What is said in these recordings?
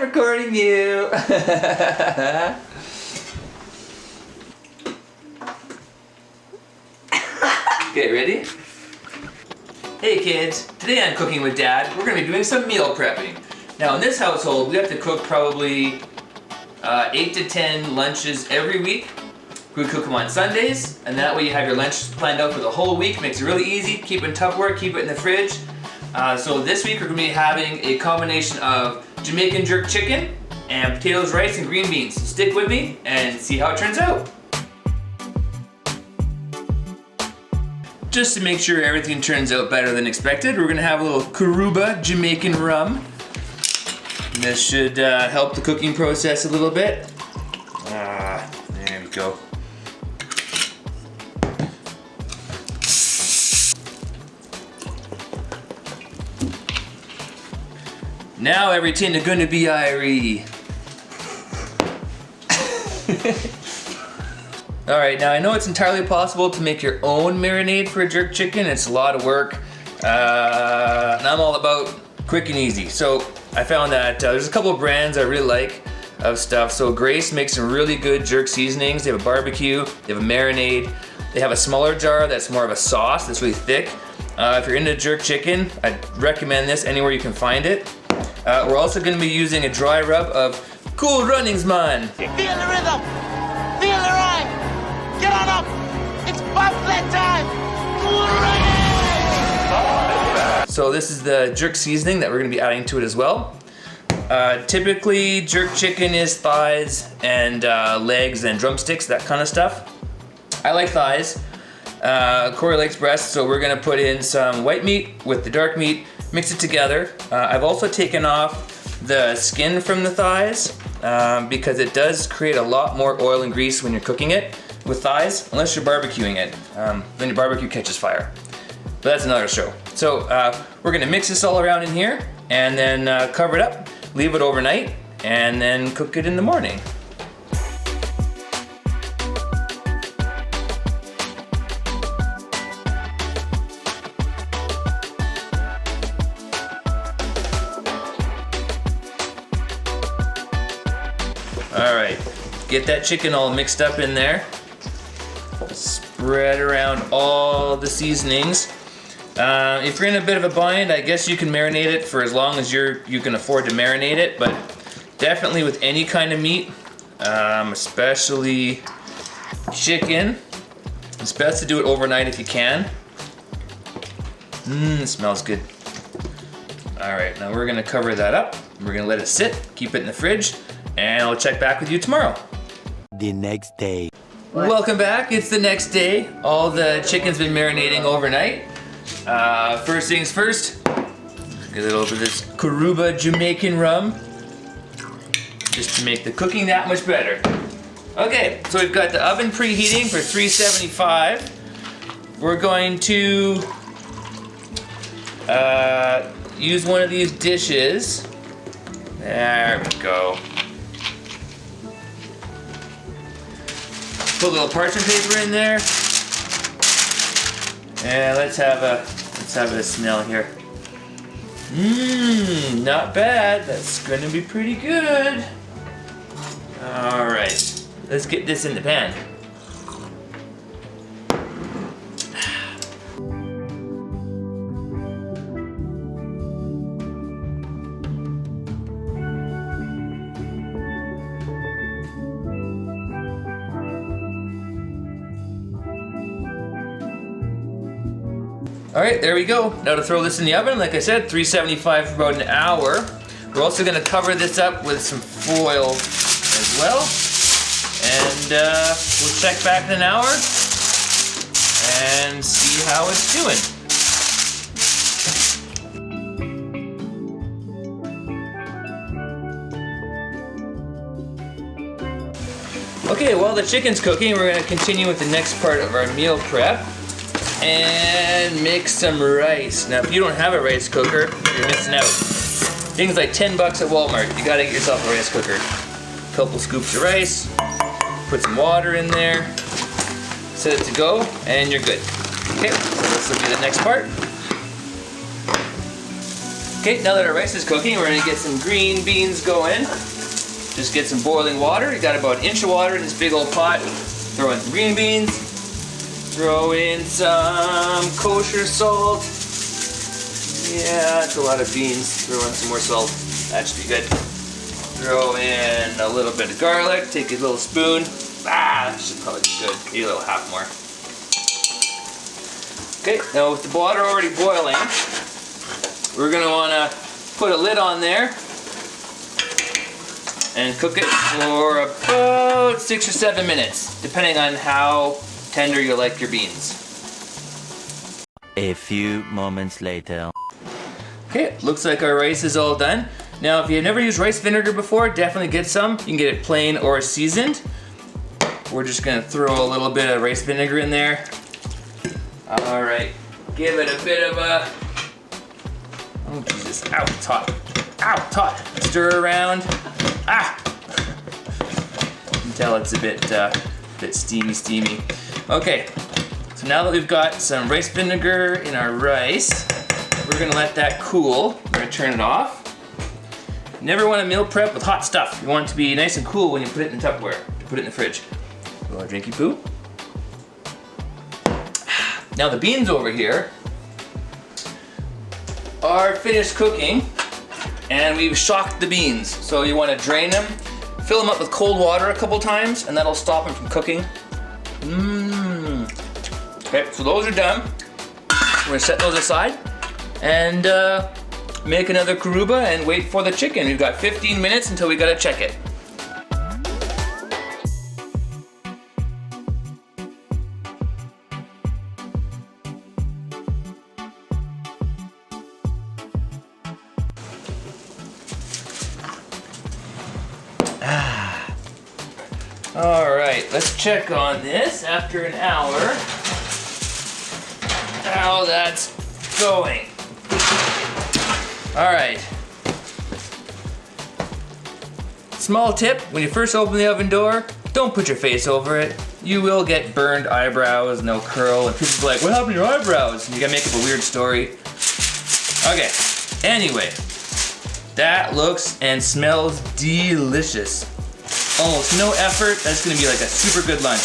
I'm recording you. Okay, ready? Hey kids, today on Cooking with Dad, we're going to be doing some meal prepping. Now in this household, we have to cook probably 8 to 10 lunches every week. We cook them on Sundays, and that way you have your lunch planned out for the whole week. Makes it really easy, keep it in Tupperware, keep it in the fridge. So this week we're going to be having a combination of Jamaican jerk chicken and potatoes, rice, and green beans. Stick with me and see how it turns out. Just to make sure everything turns out better than expected, we're going to have a little Karuba Jamaican rum. This should help the cooking process a little bit. There we go. Now everything is gonna be irie. Alright, now I know it's entirely possible to make your own marinade for a jerk chicken. It's a lot of work. And I'm all about quick and easy. So I found that there's a couple of brands I really like of stuff. So Grace makes some really good jerk seasonings. They have a barbecue, they have a marinade. They have a smaller jar that's more of a sauce that's really thick. If you're into jerk chicken, I'd recommend this anywhere you can find it. We're also going to be using a dry rub of Cool Runnings Man. Feel the rhythm, feel the rhyme. Get on up, it's bobsled time. Cool Runnings! So this is the jerk seasoning that we're going to be adding to it as well. Typically jerk chicken is thighs and legs and drumsticks, that kind of stuff. I like thighs. Corey likes breasts, so we're going to put in some white meat with the dark meat. Mix it together. I've also taken off the skin from the thighs because it does create a lot more oil and grease when you're cooking it with thighs, unless you're barbecuing it. Then your barbecue catches fire. But that's another show. So we're gonna mix this all around in here and then cover it up, leave it overnight, and then cook it in the morning. Alright, get that chicken all mixed up in there. Spread around all the seasonings. If you're in a bit of a bind, I guess you can marinate it for as long as you can afford to marinate it, but definitely with any kind of meat, especially chicken, it's best to do it overnight if you can. It smells good. Alright, now we're gonna cover that up. We're gonna let it sit, keep it in the fridge, and I'll check back with you tomorrow. The next day. Welcome back, it's the next day. All the chicken's been marinating overnight. First things first, get a little bit of this Karuba Jamaican rum, just to make the cooking that much better. Okay, so we've got the oven preheating for 375. We're going to use one of these dishes. There we go. Put a little parchment paper in there. And let's have a smell here. Not bad. That's gonna be pretty good. All right, let's get this in the pan. Alright, there we go. Now to throw this in the oven, like I said, 375 for about an hour. We're also going to cover this up with some foil as well. And we'll check back in an hour and see how it's doing. Okay, while the chicken's cooking, we're going to continue with the next part of our meal prep. And mix some rice. Now if you don't have a rice cooker, you're missing out. Things like 10 bucks at Walmart, you gotta get yourself a rice cooker. A couple scoops of rice, put some water in there, set it to go, and you're good. Okay, so let's look at the next part. Okay, now that our rice is cooking, we're gonna get some green beans going. Just get some boiling water. You got about an inch of water in this big old pot. Throw in some green beans. Throw in some kosher salt. Yeah, that's a lot of beans. Throw in some more salt. That should be good. Throw in a little bit of garlic. Take a little spoon. That should probably be good. Maybe a little half more. Okay, now with the water already boiling, we're gonna wanna put a lid on there and cook it for about 6 or 7 minutes, depending on how tender you like your beans. A few moments later. Okay, looks like our rice is all done. Now, if you've never used rice vinegar before, definitely get some. You can get it plain or seasoned. We're just gonna throw a little bit of rice vinegar in there. All right, give it a bit of a, oh Jesus, ow, it's hot. Ow, it's hot. Stir around. Ah! You can tell it's a bit steamy. Okay, so now that we've got some rice vinegar in our rice, we're gonna let that cool. We're gonna turn it off. You never want to meal prep with hot stuff. You want it to be nice and cool when you put it in Tupperware, to put it in the fridge. A little drinky poo. Now the beans over here are finished cooking, and we've shocked the beans. So you want to drain them, fill them up with cold water a couple times, and that'll stop them from cooking. Okay, so those are done. We're gonna set those aside and make another karuba and wait for the chicken. We've got 15 minutes until we gotta check it. All right, let's check on this after an hour. How that's going. All right. Small tip, when you first open the oven door, don't put your face over it. You will get burned eyebrows and they'll curl, and people will be like, what happened to your eyebrows? And you gotta make up a weird story. Okay, anyway, that looks and smells delicious. Almost no effort. That's gonna be like a super good lunch.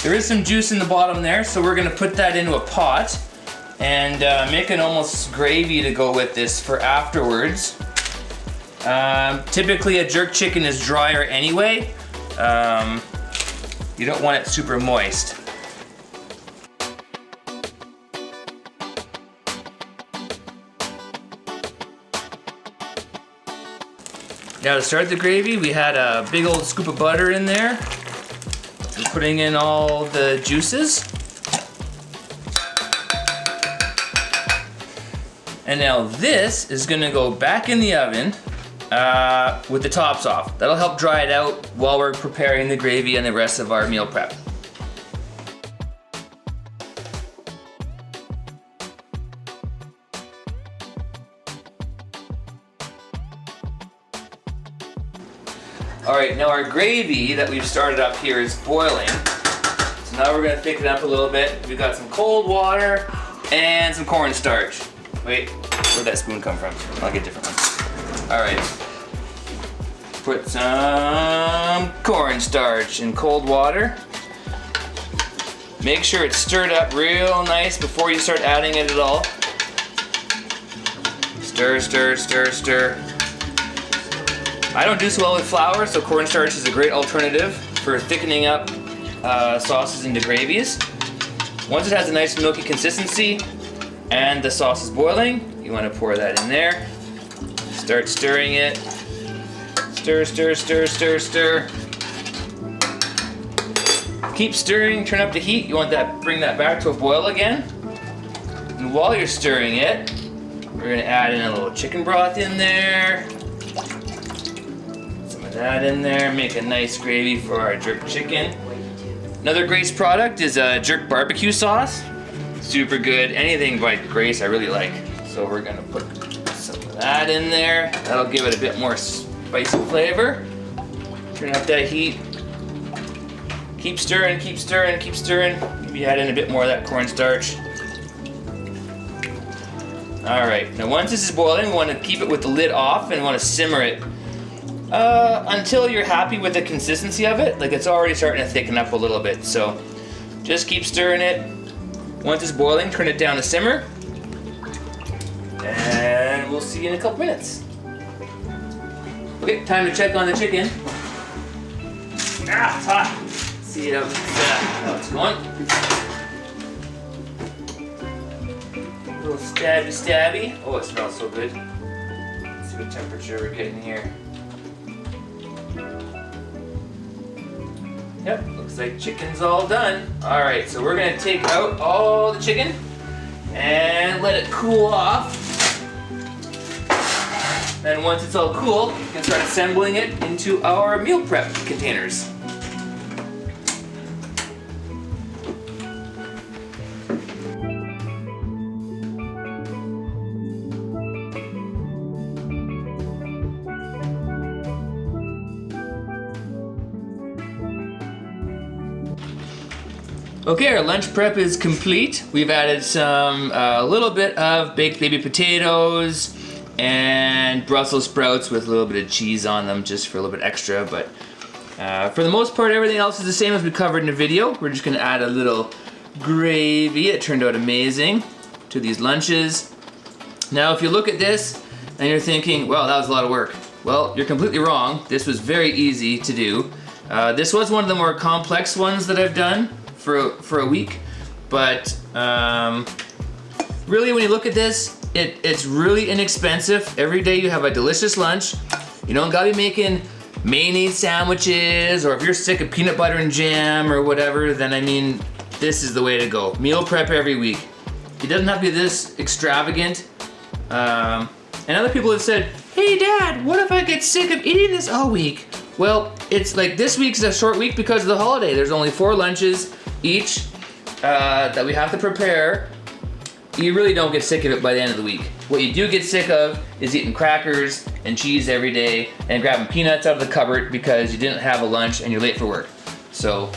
There is some juice in the bottom there, so we're gonna put that into a pot and make an almost gravy to go with this for afterwards. Typically a jerk chicken is drier anyway. You don't want it super moist. Now to start the gravy, we had a big old scoop of butter in there. We're putting in all the juices. And now this is gonna go back in the oven with the tops off. That'll help dry it out while we're preparing the gravy and the rest of our meal prep. All right, now our gravy that we've started up here is boiling. So now we're gonna thicken it up a little bit. We've got some cold water and some cornstarch. Wait, where'd that spoon come from? I'll get a different one. All right, put some cornstarch in cold water. Make sure it's stirred up real nice before you start adding it at all. Stir, stir, stir, stir. I don't do so well with flour, so cornstarch is a great alternative for thickening up sauces into gravies. Once it has a nice milky consistency and the sauce is boiling, you want to pour that in there. Start stirring it. Stir, stir, stir, stir, stir. Keep stirring, turn up the heat. You want that, bring that back to a boil again. And while you're stirring it, we're gonna add in a little chicken broth in there. That in there, make a nice gravy for our jerk chicken. Another Grace product is a jerk barbecue sauce. Super good. Anything by Grace I really like. So we're gonna put some of that in there. That'll give it a bit more spicy flavor. Turn up that heat. Keep stirring, keep stirring, keep stirring. Maybe add in a bit more of that cornstarch. All right, now once this is boiling, we want to keep it with the lid off and want to simmer it until you're happy with the consistency of it. Like it's already starting to thicken up a little bit, so just keep stirring it. Once it's boiling, turn it down to simmer, and we'll see you in a couple minutes. Okay, time to check on the chicken. Ah, it's hot. Let's see how it's going. A little stabby. Oh, it smells so good. Let's see what temperature we're getting here. Yep, looks like chicken's all done. All right, so we're gonna take out all the chicken and let it cool off. Then once it's all cool, we can start assembling it into our meal prep containers. Okay, our lunch prep is complete. We've added a little bit of baked baby potatoes and Brussels sprouts with a little bit of cheese on them just for a little bit extra, but for the most part everything else is the same as we covered in the video. We're just gonna add a little gravy. It turned out amazing to these lunches. Now if you look at this and you're thinking, well, that was a lot of work. Well, you're completely wrong. This was very easy to do. This was one of the more complex ones that I've done for a week, but really when you look at this, it's really inexpensive. Every day you have a delicious lunch. You don't gotta be making mayonnaise sandwiches, or if you're sick of peanut butter and jam or whatever, then I mean, this is the way to go. Meal prep every week. It doesn't have to be this extravagant. And other people have said, hey Dad, what if I get sick of eating this all week? Well, it's like this week's a short week because of the holiday. There's only 4 lunches each that we have to prepare. You really don't get sick of it by the end of the week. What you do get sick of is eating crackers and cheese every day and grabbing peanuts out of the cupboard because you didn't have a lunch and you're late for work. So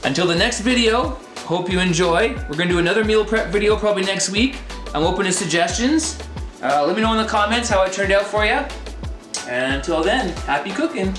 until the next video, hope you enjoy. We're gonna do another meal prep video probably next week. I'm open to suggestions. Let me know in the comments how it turned out for you. And until then, happy cooking.